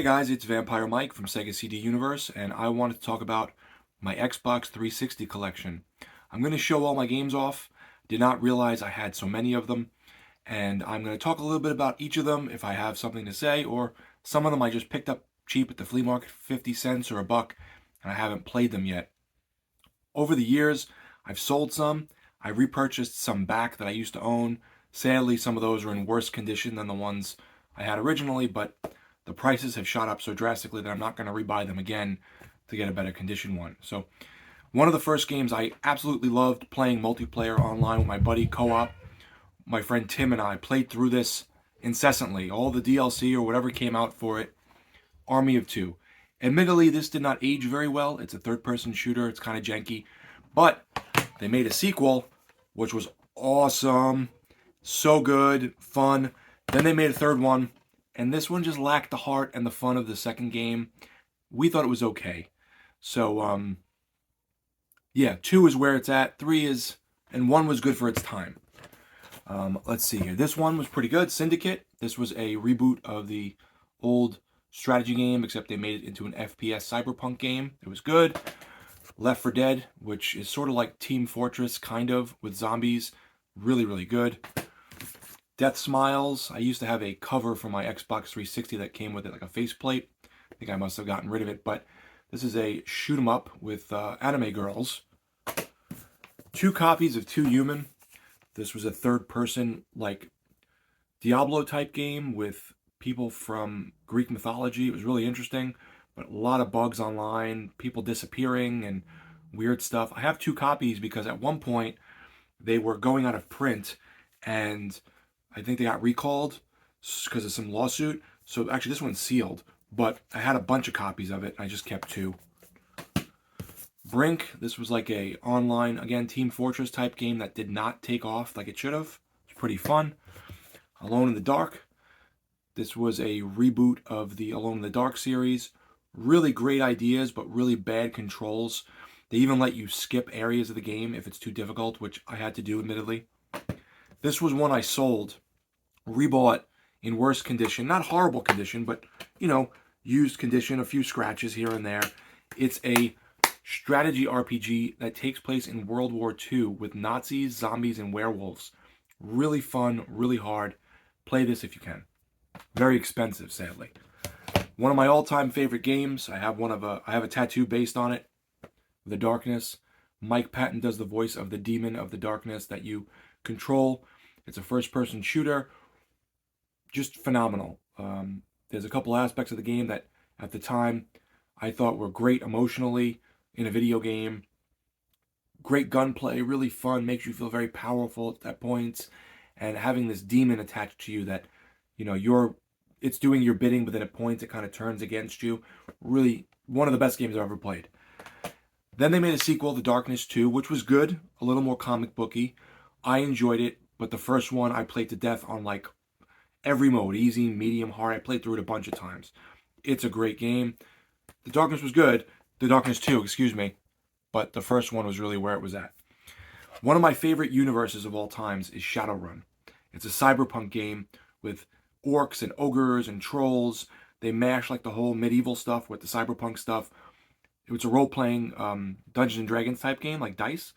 Hey guys, it's Vampire Mike from Sega CD Universe, and I wanted to talk about my Xbox 360 collection. I'm going to show all my games off. Did not realize I had so many of them, and I'm going to talk a little bit about each of them if I have something to say, or some of them I just picked up cheap at the flea market for 50 cents or a buck, and I haven't played them yet. Over the years, I've sold some. I repurchased some back that I used to own. Sadly, some of those are in worse condition than the ones I had originally, but the prices have shot up so drastically that I'm not going to rebuy them again to get a better condition one. So, one of the first games I absolutely loved playing multiplayer online with my buddy co-op. My friend Tim and I played through this incessantly, all the DLC or whatever came out for it. Army of Two. Admittedly, this did not age very well. It's a third-person shooter. It's kind of janky, but they made a sequel, which was awesome, so good, fun. Then they made a third one, and this one just lacked the heart and the fun of the second game. We thought it was okay. So, yeah, 2 is where it's at. 3 is, and 1 was good for its time. Let's see here. This one was pretty good. Syndicate. This was a reboot of the old strategy game, except they made it into an FPS cyberpunk game. It was good. Left 4 Dead, which is sort of like Team Fortress, kind of, with zombies. Really, really good. Death Smiles. I used to have a cover for my Xbox 360 that came with it, like a faceplate. I think I must have gotten rid of it, but this is a shoot 'em up with anime girls. 2 copies of Two Human. This was a third-person, like, Diablo-type game with people from Greek mythology. It was really interesting, but a lot of bugs online, people disappearing, and weird stuff. I have 2 copies because at one point they were going out of print, and I think they got recalled because of some lawsuit. So actually this one's sealed, but I had a bunch of copies of it. I just kept 2. Brink, this was like a online, again, Team Fortress type game that did not take off like it should have. It's pretty fun. Alone in the Dark. This was a reboot of the Alone in the Dark series. Really great ideas, but really bad controls. They even let you skip areas of the game if it's too difficult, which I had to do, admittedly. This was one I sold, rebought in worse condition. Not horrible condition, but, used condition, a few scratches here and there. It's a strategy RPG that takes place in World War II with Nazis, zombies, and werewolves. Really fun, really hard. Play this if you can. Very expensive, sadly. One of my all-time favorite games. I have a tattoo based on it. The Darkness. Mike Patton does the voice of the demon of the darkness that you control. It's a first-person shooter. Just phenomenal. There's a couple aspects of the game that, at the time, I thought were great emotionally in a video game. Great gunplay, really fun, makes you feel very powerful at points, and having this demon attached to you that, it's doing your bidding, but then at points it kind of turns against you. Really, one of the best games I've ever played. Then they made a sequel, The Darkness 2, which was good, a little more comic booky. I enjoyed it, but the first one I played to death on like every mode, easy, medium, hard. I played through it a bunch of times. It's a great game. The Darkness was good. The Darkness 2, excuse me. But the first one was really where it was at. One of my favorite universes of all times is Shadowrun. It's a cyberpunk game with orcs and ogres and trolls. They mash like the whole medieval stuff with the cyberpunk stuff. It was a role-playing Dungeons and Dragons type game, like Dice.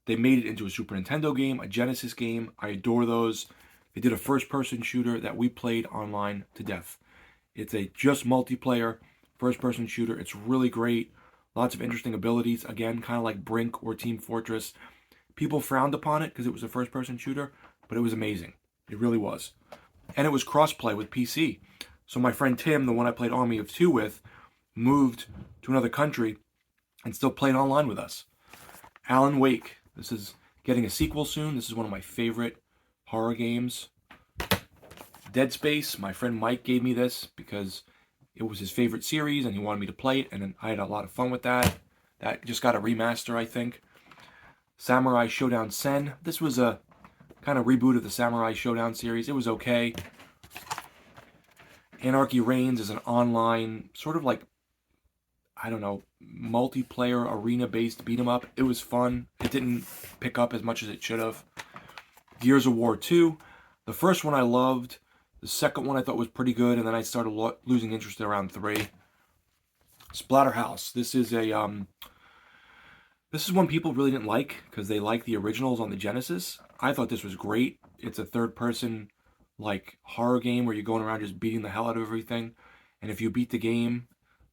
They made it into a Super Nintendo game, a Genesis game. I adore those. They did a first-person shooter that we played online to death. It's a just multiplayer first-person shooter. It's really great. Lots of interesting abilities. Again, kind of like Brink or Team Fortress. People frowned upon it because it was a first-person shooter, but it was amazing. It really was. And it was cross-play with PC. So my friend Tim, the one I played Army of Two with, moved to another country and still played online with us. Alan Wake. This is getting a sequel soon. This is one of my favorite horror games. Dead Space. My friend Mike gave me this because it was his favorite series and he wanted me to play it, and I had a lot of fun with that. That just got a remaster, I think. Samurai Shodown Sen. This was a kind of reboot of the Samurai Shodown series. It was okay. Anarchy Reigns is an online, sort of like, I don't know, multiplayer arena-based beat-em-up. It was fun. It didn't pick up as much as it should have. Gears of War 2. The first one I loved. The second one I thought was pretty good, and then I started losing interest at around 3. Splatterhouse. This is one people really didn't like because they like the originals on the Genesis. I thought this was great. It's a third-person like horror game where you're going around just beating the hell out of everything. And if you beat the game,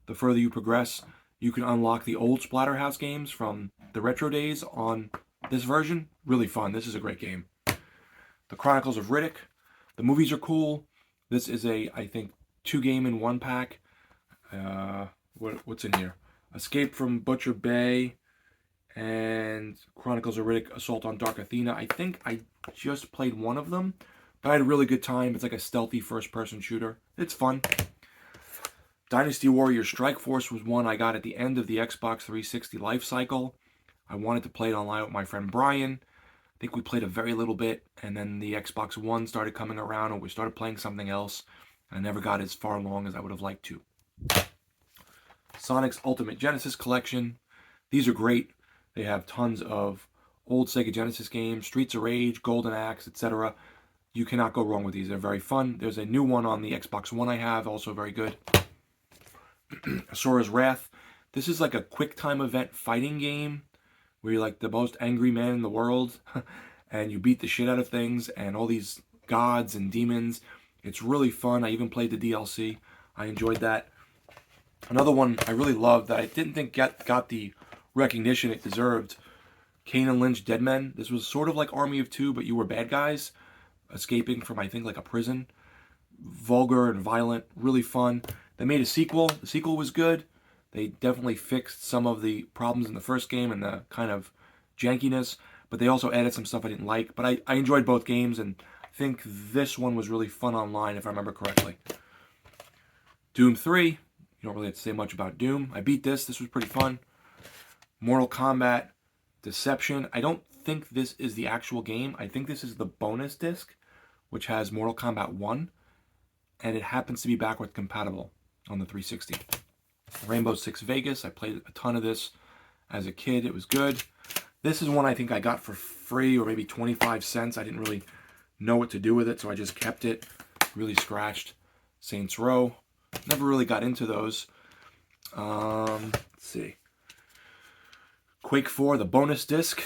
the further you progress, you can unlock the old Splatterhouse games from the retro days on this version. Really fun. This is a great game. The Chronicles of Riddick. The movies are cool. This is I think, 2-game in 1 pack. What's in here? Escape from Butcher Bay and Chronicles of Riddick, Assault on Dark Athena. I think I just played one of them, but I had a really good time. It's like a stealthy first-person shooter. It's fun. Dynasty Warriors Strike Force was one I got at the end of the Xbox 360 life cycle. I wanted to play it online with my friend Brian. I think we played a very little bit, and then the Xbox One started coming around, and we started playing something else. I never got as far along as I would have liked to. Sonic's Ultimate Genesis Collection. These are great. They have tons of old Sega Genesis games, Streets of Rage, Golden Axe, etc. You cannot go wrong with these. They're very fun. There's a new one on the Xbox One I have, also very good. Asura's Wrath. This is like a quick time event fighting game where you're like the most angry man in the world and you beat the shit out of things and all these gods and demons. It's really fun. I even played the DLC. I enjoyed that. Another one I really loved that I didn't think got the recognition it deserved. Kane and Lynch Dead Men. This was sort of like Army of Two, but you were bad guys escaping from, I think, like a prison. Vulgar and violent. Really fun. They made a sequel. The sequel was good. They definitely fixed some of the problems in the first game and the kind of jankiness, but they also added some stuff I didn't like. But I enjoyed both games, and I think this one was really fun online, if I remember correctly. Doom 3. You don't really have to say much about Doom. I beat this. This was pretty fun. Mortal Kombat Deception. I don't think this is the actual game. I think this is the bonus disc, which has Mortal Kombat 1, and it happens to be backward compatible on the 360. Rainbow Six Vegas. I played a ton of this as a kid. It was good. This is one I think I got for free or maybe 25 cents. I didn't really know what to do with it, so I just kept it. Really scratched. Saints Row. Never really got into those. Let's see. Quake 4, the bonus disc.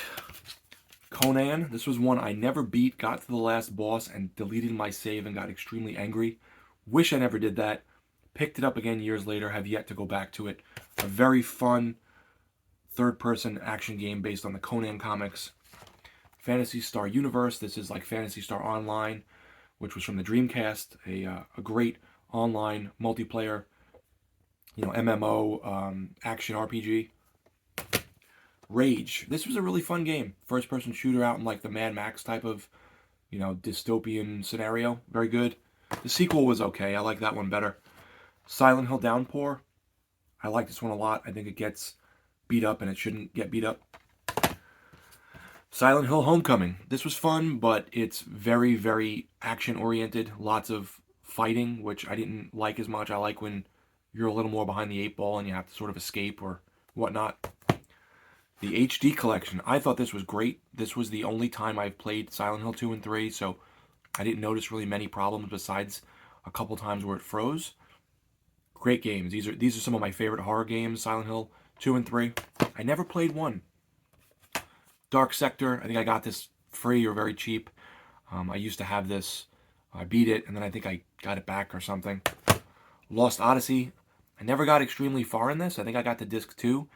Conan. This was one I never beat. Got to the last boss and deleted my save and got extremely angry. Wish I never did that. Picked it up again years later. Have yet to go back to it. A very fun third-person action game based on the Conan comics. Phantasy Star Universe. This is like Phantasy Star Online, which was from the Dreamcast. A great online multiplayer, MMO action RPG. Rage. This was a really fun game. First-person shooter out in like the Mad Max type of, dystopian scenario. Very good. The sequel was okay. I like that one better. Silent Hill Downpour. I like this one a lot. I think it gets beat up and it shouldn't get beat up. Silent Hill Homecoming. This was fun, but it's very, very action-oriented. Lots of fighting, which I didn't like as much. I like when you're a little more behind the 8 ball and you have to sort of escape or whatnot. The HD collection. I thought this was great. This was the only time I've played Silent Hill 2 and 3, so I didn't notice really many problems besides a couple times where it froze. Great games. These are some of my favorite horror games, Silent Hill 2 and 3. I never played 1. Dark Sector. I think I got this free or very cheap. I used to have this. I beat it, and then I think I got it back or something. Lost Odyssey. I never got extremely far in this. I think I got to disc 2.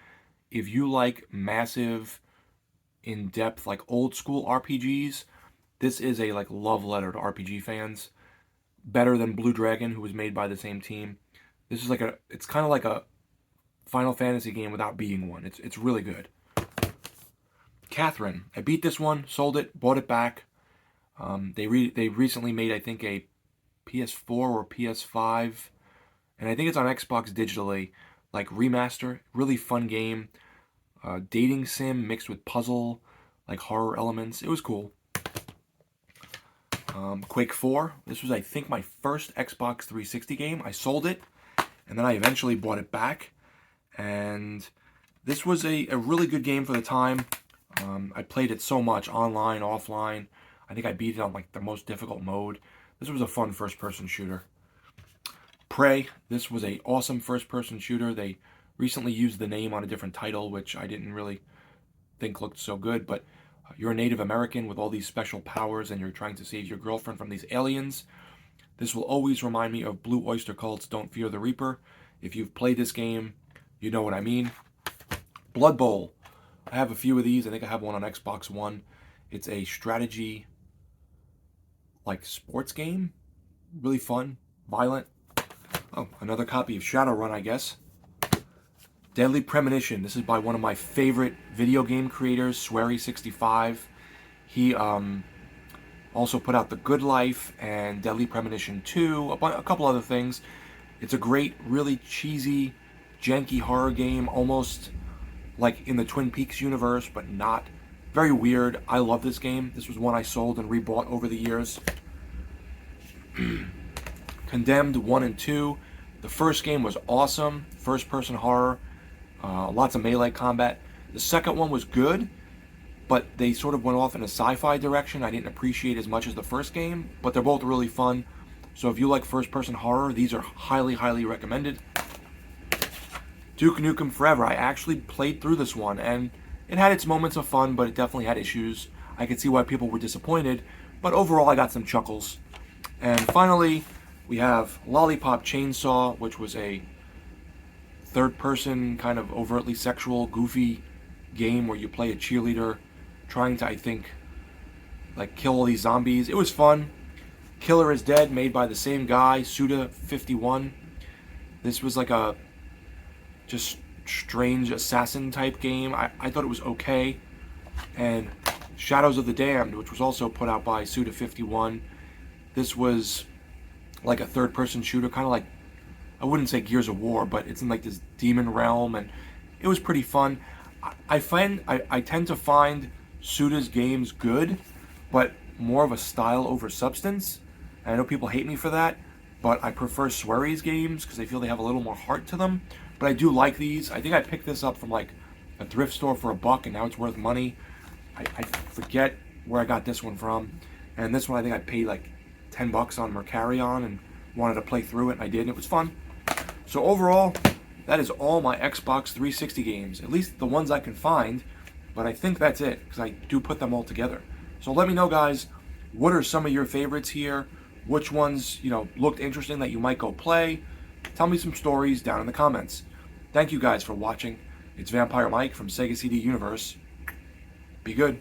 If you like massive, in-depth, like old-school RPGs, this is a love letter to RPG fans. Better than Blue Dragon, who was made by the same team. This is it's kind of like a Final Fantasy game without being one. It's really good. Catherine. I beat this one, sold it, bought it back. They recently made, I think, a PS4 or PS5, and I think it's on Xbox digitally, remaster. Really fun game. Dating sim mixed with puzzle, horror elements. It was cool. Quake 4. This was, I think, my first Xbox 360 game. I sold it, and then I eventually bought it back. And this was a really good game for the time. I played it so much, online, offline. I think I beat it on, the most difficult mode. This was a fun first-person shooter. Prey, this was a awesome first-person shooter. They recently used the name on a different title, which I didn't really think looked so good, but you're a Native American with all these special powers and you're trying to save your girlfriend from these aliens. This will always remind me of Blue Oyster Cult's Don't Fear the Reaper. If you've played this game, you know what I mean. Blood Bowl. I have a few of these. I think I have one on Xbox One. It's a strategy, like, sports game. Really fun, violent. Oh, another copy of Shadowrun, I guess. Deadly Premonition. This is by one of my favorite video game creators, Swery65. He also put out The Good Life and Deadly Premonition 2, a couple other things. It's a great, really cheesy, janky horror game, almost like in the Twin Peaks universe, but not. Very weird. I love this game. This was one I sold and rebought over the years. Condemned 1 and 2. The first game was awesome. First-person horror. Lots of melee combat. The second one was good, but they sort of went off in a sci-fi direction I didn't appreciate as much as the first game, but they're both really fun. So if you like first-person horror, these are highly, highly recommended. Duke Nukem Forever. I actually played through this one, and it had its moments of fun, but it definitely had issues. I could see why people were disappointed, but overall I got some chuckles. And finally, we have Lollipop Chainsaw, which was a third-person, kind of overtly sexual, goofy game where you play a cheerleader trying to, I think, like, kill all these zombies. It was fun. Killer is Dead, made by the same guy, Suda51. This was like a just strange assassin type game. I thought it was okay. And Shadows of the Damned, which was also put out by Suda51. This was like a third-person shooter, kind of like, I wouldn't say Gears of War, but it's in like this demon realm, and it was pretty fun. I tend to find Suda's games good, but more of a style over substance. And I know people hate me for that, but I prefer Swery's games because I feel they have a little more heart to them. But I do like these. I think I picked this up from like a thrift store for $1, and now it's worth money. I forget where I got this one from. And this one I think I paid like $10 on Mercarion and wanted to play through it, and I did, and it was fun. So overall, that is all my Xbox 360 games, at least the ones I can find, but I think that's it, because I do put them all together. So let me know, guys, what are some of your favorites here? Which ones, looked interesting that you might go play? Tell me some stories down in the comments. Thank you guys for watching. It's Vampire Mike from Sega CD Universe. Be good.